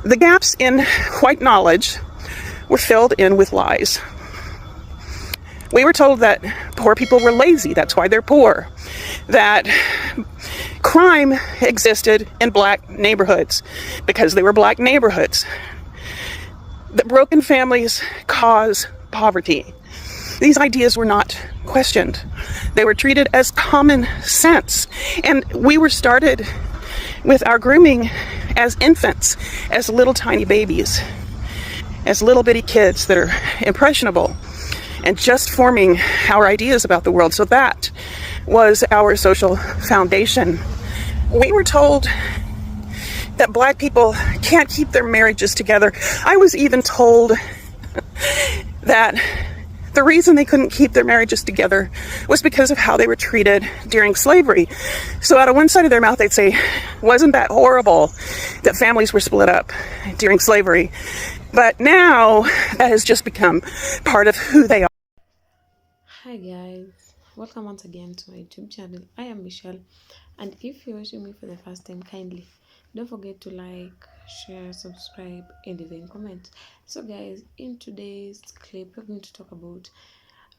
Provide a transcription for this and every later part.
The gaps in white knowledge were filled in with lies. We were told that poor people were lazy, that's why they're poor. That crime existed in black neighborhoods because they were black neighborhoods. That broken families cause poverty. These ideas were not questioned. They were treated as common sense. And we were started with our grooming as infants, as little tiny babies, as little bitty kids that are impressionable and just forming our ideas about the world. So that was our social foundation. We were told that black people can't keep their marriages together. I was even told that the reason they couldn't keep their marriages together was because of how they were treated during slavery. So out of one side of their mouth, they'd say, wasn't that horrible that families were split up during slavery? But now that has just become part of who they are. Hi guys, welcome once again to my YouTube channel. I am Michelle, and if you're watching me for the first time, kindly don't forget to like, share, subscribe, and even comment. So guys, in today's clip we're going to talk about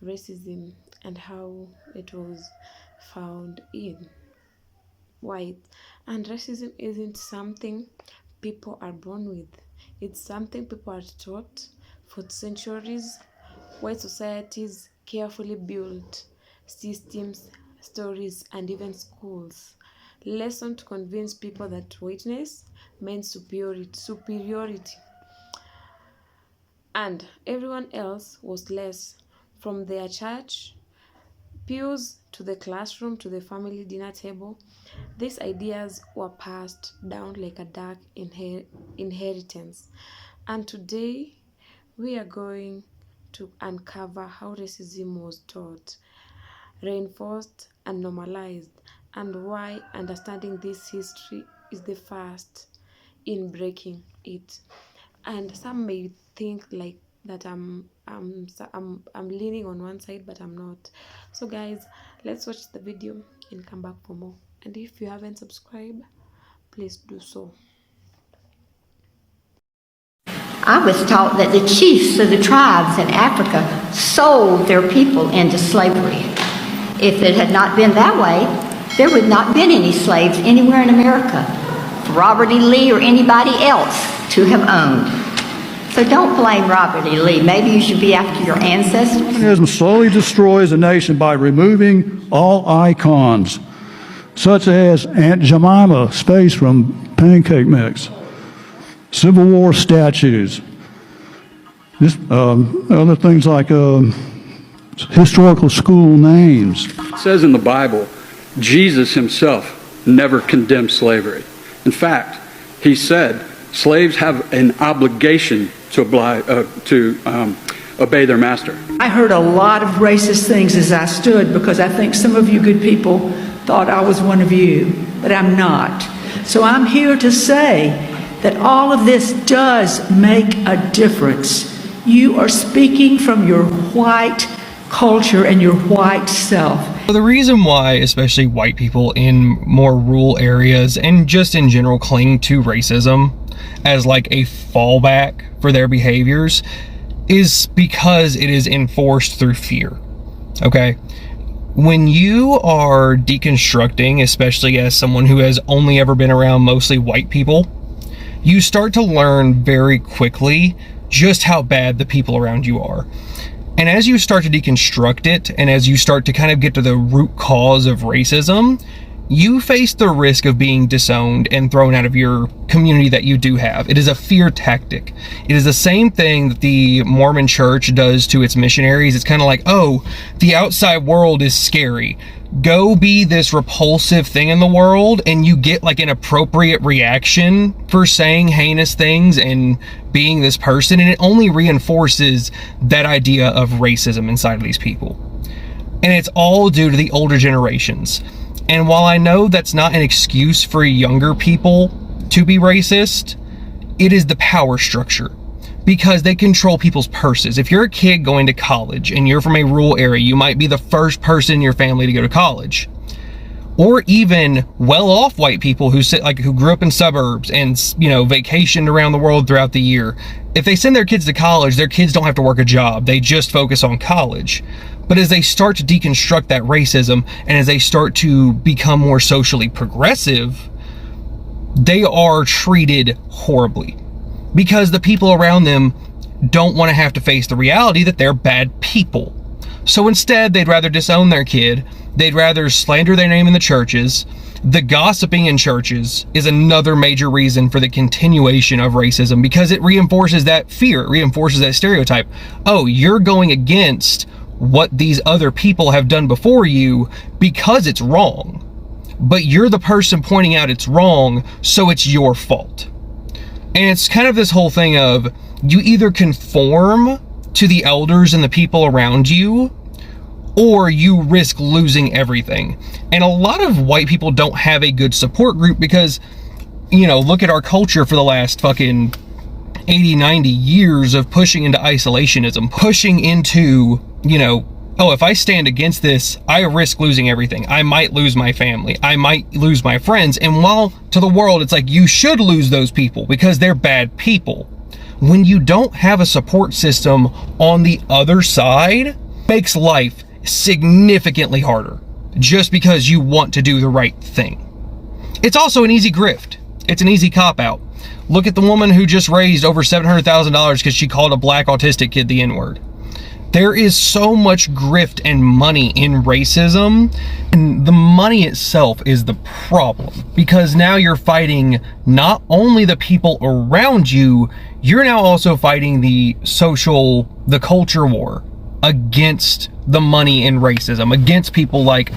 racism and how it was found in white. And racism isn't something people are born with, it's something people are taught for centuries. White societies carefully built systems, stories, and even schools lesson to convince people that whiteness meant superiority and everyone else was less. From their church pews to the classroom to the family dinner table, these ideas were passed down like a dark inheritance. And today we are going to uncover how racism was taught, reinforced, and normalized, and why understanding this history is the first in breaking it. And some may think like that I'm leaning on one side, but I'm not. So guys, let's watch the video and come back for more. And if you haven't subscribed, please do so. I was taught that the chiefs of the tribes in Africa sold their people into slavery. If it had not been that way, there would not have been any slaves anywhere in America for Robert E. Lee or anybody else to have owned. So don't blame Robert E. Lee. Maybe you should be after your ancestors. Communism slowly destroys a nation by removing all icons, such as Aunt Jemima space from Pancake Mix, Civil War statues, other things like historical school names. It says in the Bible, Jesus himself never condemned slavery. In fact, he said slaves have an obligation to obey their master. I heard a lot of racist things as I stood, because I think some of you good people thought I was one of you, but I'm not. So I'm here to say that all of this does make a difference. You are speaking from your white culture and your white self. The reason why especially white people in more rural areas and just in general cling to racism as like a fallback for their behaviors is because it is enforced through fear. Okay? When you are deconstructing, especially as someone who has only ever been around mostly white people, you start to learn very quickly just how bad the people around you are. And as you start to deconstruct it, and as you start to kind of get to the root cause of racism, you face the risk of being disowned and thrown out of your community that you do have. It is a fear tactic. It is the same thing that the Mormon church does to its missionaries. It's kind of like, oh, the outside world is scary. Go be this repulsive thing in the world, and you get like an appropriate reaction for saying heinous things and being this person, and it only reinforces that idea of racism inside of these people. And it's all due to the older generations. And while I know that's not an excuse for younger people to be racist, it is the power structure, because they control people's purses. If you're a kid going to college and you're from a rural area, you might be the first person in your family to go to college. or even well-off white people who grew up in suburbs and, vacationed around the world throughout the year. If they send their kids to college, their kids don't have to work a job. They just focus on college. But as they start to deconstruct that racism, and as they start to become more socially progressive, they are treated horribly because the people around them don't want to have to face the reality that they're bad people. So instead, they'd rather disown their kid. They'd rather slander their name in the churches. The gossiping in churches is another major reason for the continuation of racism, because it reinforces that fear, it reinforces that stereotype. Oh, you're going against what these other people have done before you because it's wrong. But you're the person pointing out it's wrong, so it's your fault. And it's kind of this whole thing of, you either conform to the elders and the people around you, or you risk losing everything. And a lot of white people don't have a good support group because, look at our culture for the last fucking 80, 90 years of pushing into isolationism, pushing into, oh, if I stand against this, I risk losing everything. I might lose my family. I might lose my friends. And while to the world, it's like, you should lose those people because they're bad people. When you don't have a support system on the other side, makes life significantly harder just because you want to do the right thing. It's also an easy grift. It's an easy cop-out. Look at the woman who just raised over $700,000 because she called a black autistic kid the N-word. There is so much grift and money in racism, and the money itself is the problem, because now you're fighting not only the people around you, you're now also fighting the culture war against the money in racism, against people like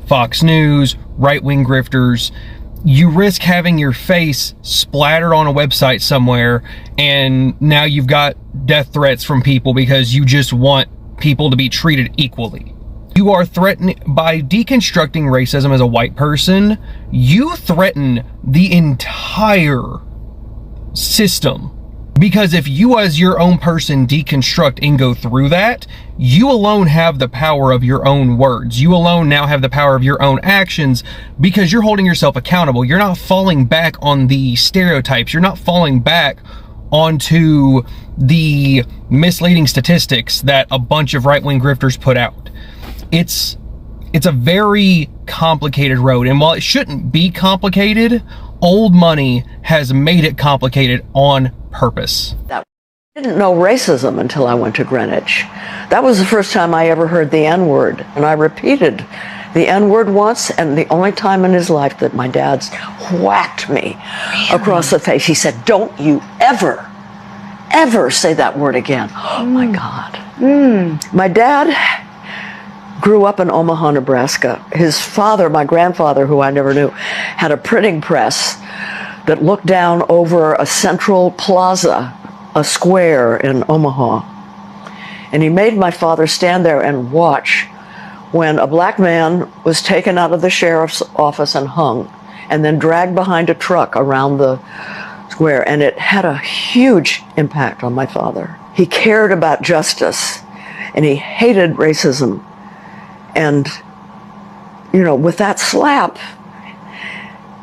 Fox News, right-wing grifters. You risk having your face splattered on a website somewhere, and now you've got death threats from people because you just want people to be treated equally. You are threatening, by deconstructing racism as a white person, you threaten the entire system. Because if you as your own person deconstruct and go through that, you alone have the power of your own words. You alone now have the power of your own actions because you're holding yourself accountable. You're not falling back on the stereotypes. You're not falling back onto the misleading statistics that a bunch of right-wing grifters put out. It's a very complicated road. And while it shouldn't be complicated, old money has made it complicated on purpose. I didn't know racism until I went to Greenwich. That was the first time I ever heard the N-word, and I repeated the N-word once, and the only time in his life that my dad's whacked me across the face. He said, "Don't you ever say that word again." Oh my God. My dad grew up in Omaha, Nebraska. His father, my grandfather, who I never knew, had a printing press that looked down over a central plaza, a square in Omaha. And he made my father stand there and watch when a black man was taken out of the sheriff's office and hung, and then dragged behind a truck around the square. And it had a huge impact on my father. He cared about justice, and he hated racism. And, with that slap,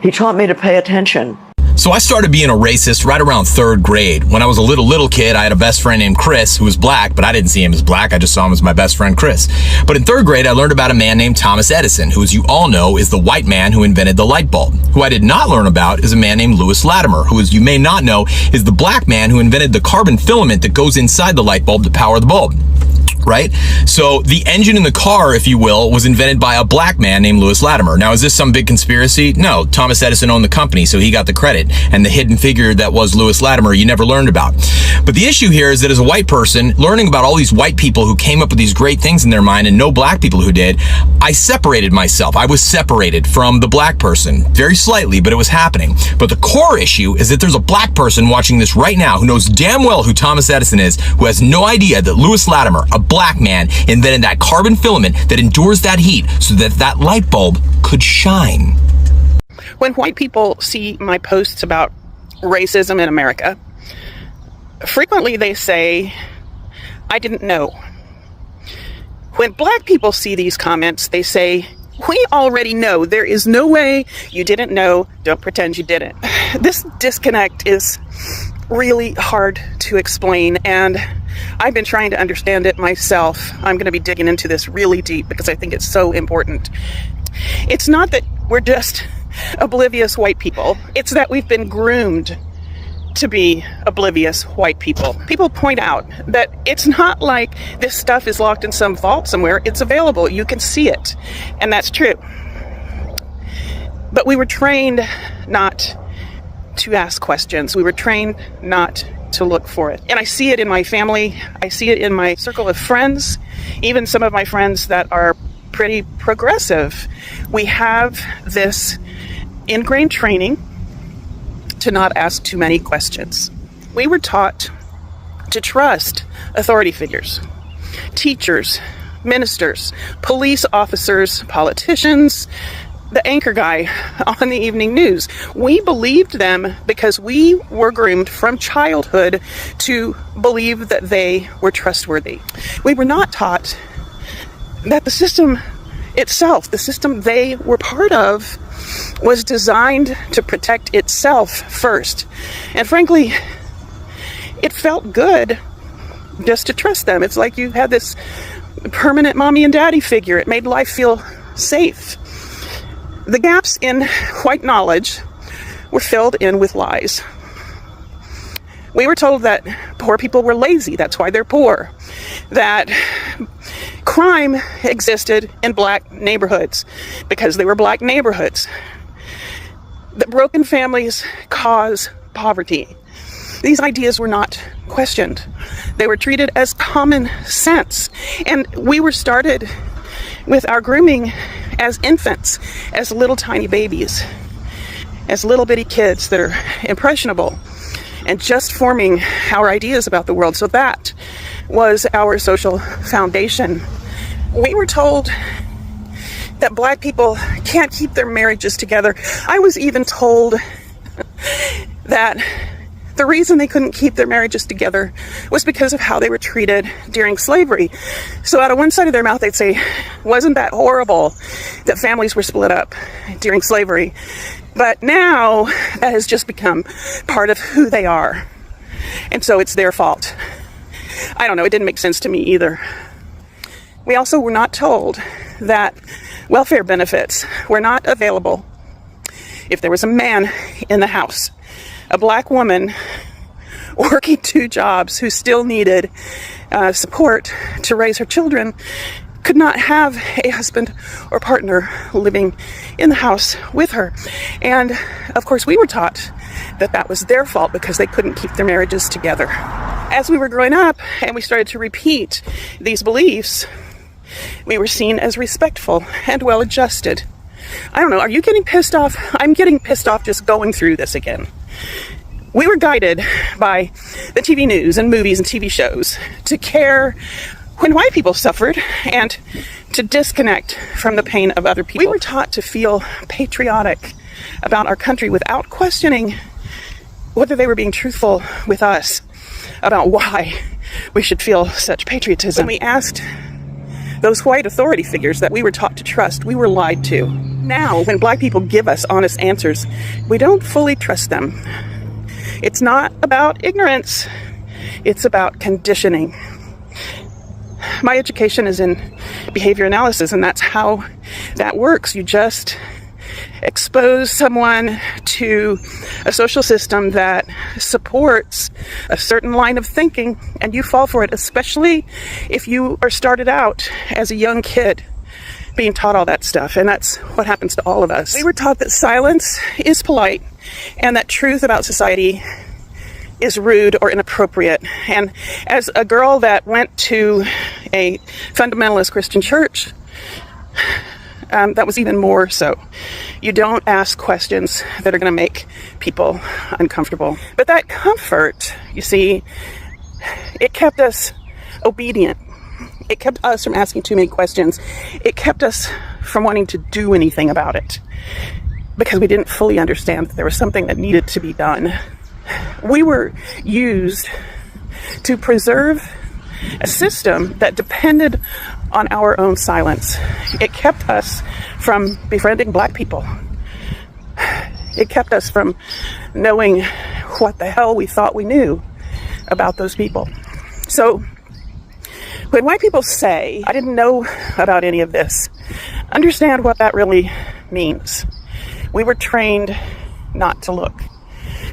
he taught me to pay attention. So I started being a racist right around 3rd grade. When I was a little kid, I had a best friend named Chris who was black, but I didn't see him as black. I just saw him as my best friend, Chris. But in 3rd grade, I learned about a man named Thomas Edison, who, as you all know, is the white man who invented the light bulb. Who I did not learn about is a man named Lewis Latimer, who, as you may not know, is the black man who invented the carbon filament that goes inside the light bulb to power the bulb. Right? So the engine in the car, if you will, was invented by a black man named Lewis Latimer. Now, is this some big conspiracy? No, Thomas Edison owned the company, so he got the credit. And the hidden figure that was Lewis Latimer, you never learned about. But the issue here is that as a white person, learning about all these white people who came up with these great things in their mind and no black people who did, I separated myself. I was separated from the black person. Very slightly, but it was happening. But the core issue is that there's a black person watching this right now who knows damn well who Thomas Edison is, who has no idea that Lewis Latimer, a black man, invented that carbon filament that endures that heat so that that light bulb could shine. When white people see my posts about racism in America, frequently they say, "I didn't know." When black people see these comments, they say, We already know there is no way you didn't know. Don't pretend you didn't. This disconnect is really hard to explain, and I've been trying to understand it myself. I'm going to be digging into this really deep because I think it's so important. It's not that we're just oblivious white people. It's that we've been groomed to be oblivious white people. People point out that it's not like this stuff is locked in some vault somewhere. It's available. You can see it. And that's true. But we were trained not to ask questions. We were trained not to look for it. And I see it in my family. I see it in my circle of friends, even some of my friends that are pretty progressive. We have this ingrained training to not ask too many questions. We were taught to trust authority figures, teachers, ministers, police officers, politicians, the anchor guy on the evening news. We believed them because we were groomed from childhood to believe that they were trustworthy. We were not taught that the system itself, the system they were part of, was designed to protect itself first. And frankly, it felt good just to trust them. It's like you had this permanent mommy and daddy figure. It made life feel safe. The gaps in white knowledge were filled in with lies. We were told that poor people were lazy, that's why they're poor. That crime existed in black neighborhoods because they were black neighborhoods. That broken families cause poverty. These ideas were not questioned. They were treated as common sense. And we were started with our grooming as infants, as little tiny babies, as little bitty kids that are impressionable and just forming our ideas about the world. So that was our social foundation. We were told that black people can't keep their marriages together. I was even told that the reason they couldn't keep their marriages together was because of how they were treated during slavery. So out of one side of their mouth, they'd say, wasn't that horrible that families were split up during slavery? But now that has just become part of who they are. And so it's their fault. I don't know, it didn't make sense to me either. We also were not told that welfare benefits were not available if there was a man in the house, a black woman working 2 jobs who still needed support to raise her children, could not have a husband or partner living in the house with her. And of course we were taught that that was their fault because they couldn't keep their marriages together. As we were growing up and we started to repeat these beliefs, we were seen as respectful and well-adjusted. I don't know, are you getting pissed off? I'm getting pissed off just going through this again. We were guided by the TV news and movies and TV shows to care when white people suffered and to disconnect from the pain of other people. We were taught to feel patriotic about our country without questioning whether they were being truthful with us about why we should feel such patriotism. When we asked those white authority figures that we were taught to trust, we were lied to. Now, when black people give us honest answers, we don't fully trust them. It's not about ignorance, it's about conditioning. My education is in behavior analysis, and that's how that works. You just expose someone to a social system that supports a certain line of thinking, and you fall for it, especially if you are started out as a young kid being taught all that stuff. And that's what happens to all of us. We were taught that silence is polite and that truth about society is rude or inappropriate. And as a girl that went to a fundamentalist Christian church, that was even more so. You don't ask questions that are going to make people uncomfortable. But that comfort, you see, it kept us obedient. It kept us from asking too many questions. It kept us from wanting to do anything about it because we didn't fully understand that there was something that needed to be done. We were used to preserve a system that depended on our own silence. It kept us from befriending black people. It kept us from knowing what the hell we thought we knew about those people. So when white people say, I didn't know about any of this, understand what that really means. We were trained not to look.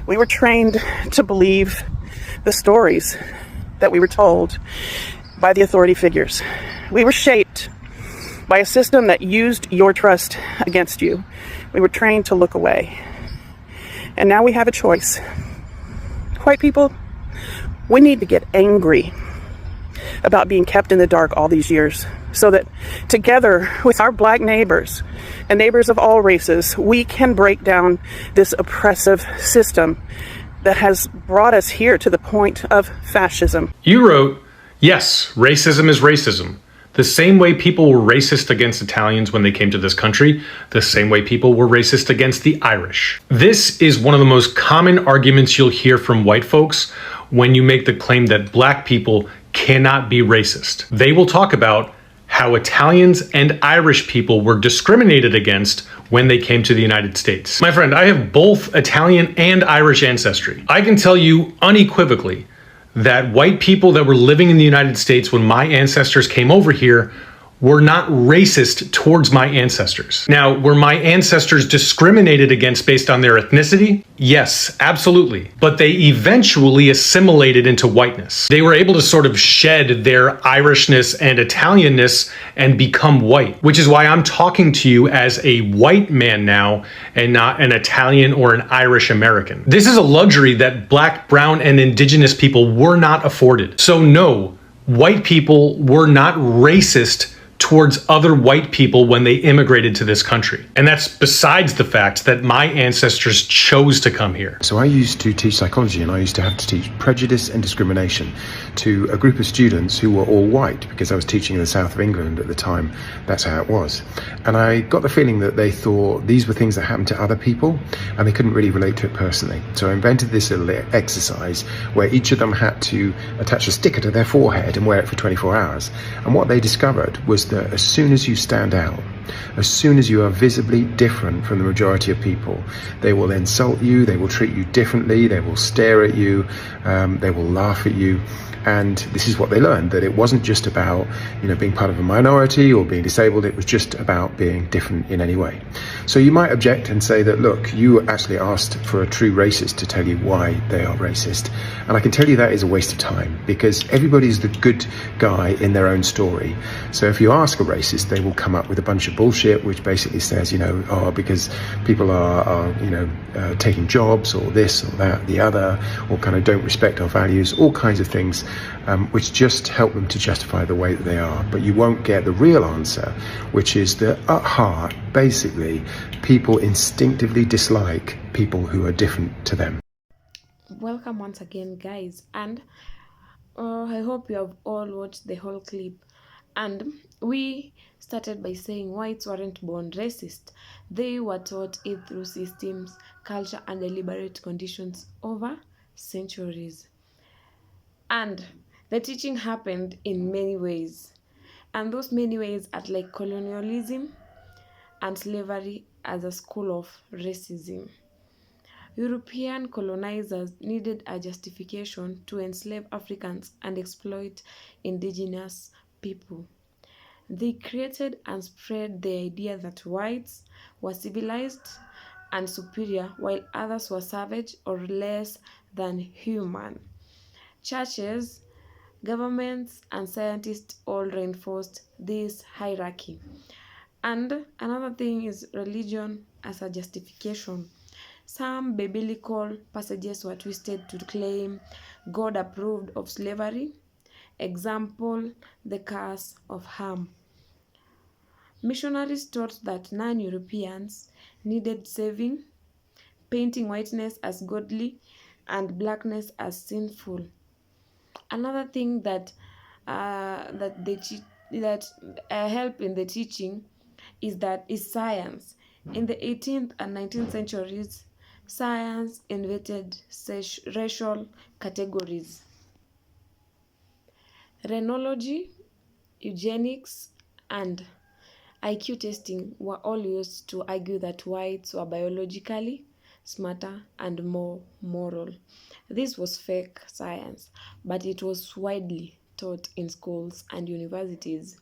We were trained to believe the stories that we were told by the authority figures. We were shaped by a system that used your trust against you. We were trained to look away. And now we have a choice. White people, we need to get angry about being kept in the dark all these years, so that together with our black neighbors and neighbors of all races, we can break down this oppressive system that has brought us here to the point of fascism. You wrote, yes, racism is racism. The same way people were racist against Italians when they came to this country, the same way people were racist against the Irish. This is one of the most common arguments you'll hear from white folks when you make the claim that black people cannot be racist. They will talk about how Italians and Irish people were discriminated against when they came to the United States. My friend, I have both Italian and Irish ancestry. I can tell you unequivocally that white people that were living in the United States when my ancestors came over here were not racist towards my ancestors. Now, were my ancestors discriminated against based on their ethnicity? Yes, absolutely. But they eventually assimilated into whiteness. They were able to sort of shed their Irishness and Italianness and become white, which is why I'm talking to you as a white man now and not an Italian or an Irish American. This is a luxury that black, brown, and indigenous people were not afforded. So no, white people were not racist towards other white people when they immigrated to this country. And that's besides the fact that my ancestors chose to come here. So I used to teach psychology, and I used to have to teach prejudice and discrimination to a group of students who were all white, because I was teaching in the south of England at the time. That's how it was. And I got the feeling that they thought these were things that happened to other people, and they couldn't really relate to it personally. So I invented this little exercise where each of them had to attach a sticker to their forehead and wear it for 24 hours. And what they discovered was that as soon as you stand out, as soon as you are visibly different from the majority of people, they will insult you, they will treat you differently, they will stare at you, they will laugh at you. And this is what they learned, that it wasn't just about, being part of a minority or being disabled, it was just about being different in any way. So you might object and say that, look, you actually asked for a true racist to tell you why they are racist. And I can tell you that is a waste of time, because everybody's the good guy in their own story. So if you ask a racist, they will come up with a bunch of bullshit, which basically says, because people are taking jobs or this or that, the other, or kind of don't respect our values, all kinds of things, which just help them to justify the way that they are. But you won't get the real answer, which is that at heart, basically, people instinctively dislike people who are different to them. Welcome once again, guys, and I hope you have all watched the whole clip. And we started by saying whites weren't born racist. They were taught it through systems, culture, and deliberate conditions over centuries. And the teaching happened in many ways. And those many ways are like colonialism and slavery as a school of racism. European colonizers needed a justification to enslave Africans and exploit indigenous people. They created and spread the idea that whites were civilized and superior, while others were savage or less than human. Churches, governments, and scientists all reinforced this hierarchy. And another thing is religion as a justification. Some biblical passages were twisted to claim God approved of slavery. Example, the curse of Ham. Missionaries taught that non-Europeans needed saving, painting whiteness as godly and blackness as sinful. Another thing that help in the teaching is science. In the 18th and 19th centuries, science invented racial categories. Renology, eugenics, and IQ testing were all used to argue that whites were biologically smarter and more moral. This was fake science, but it was widely taught in schools and universities.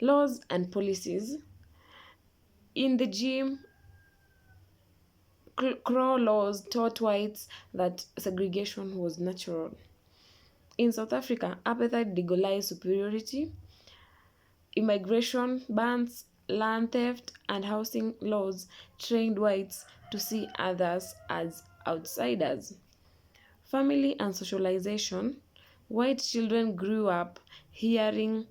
Laws and policies. In the gym, Crow laws taught whites that segregation was natural. In South Africa, apartheid legalized superiority. Immigration bans, land theft, and housing laws trained whites to see others as outsiders. Family and socialization. White children grew up hearing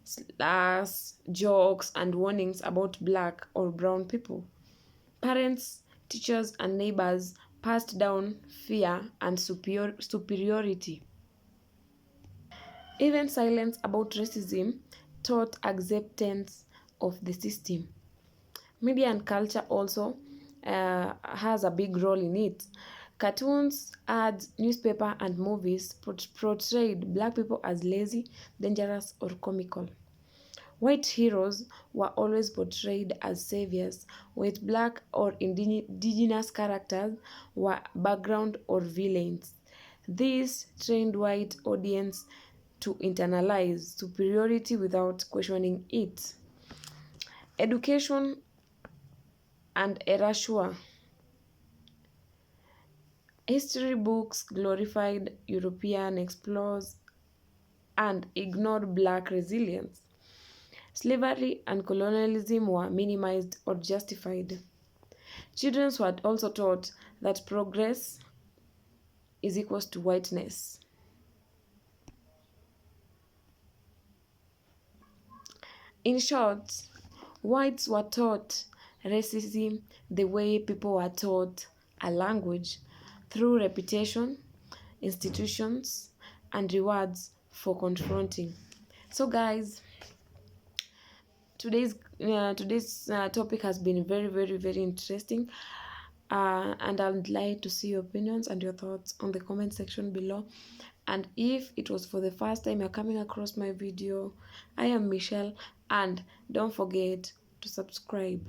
slurs, jokes, and warnings about black or brown people. Parents, teachers, and neighbors passed down fear and superiority. Even silence about racism taught acceptance of the system. Media and culture also has a big role in it. Cartoons, ads, newspaper, and movies portrayed black people as lazy, dangerous, or comical. White heroes were always portrayed as saviors, with black or indigenous characters were background or villains. This trained white audience to internalize superiority without questioning it. Education and erasure. History books glorified European explorers and ignored black resilience. Slavery and colonialism were minimized or justified. Children were also taught that progress is equals to whiteness. In short, whites were taught racism the way people were taught a language through repetition, institutions, and rewards for confronting. So, guys, today's topic has been very interesting, and I'd like to see your opinions and your thoughts on the comment section below. And if it was for the first time you're coming across my video, I am Michelle, and don't forget to subscribe.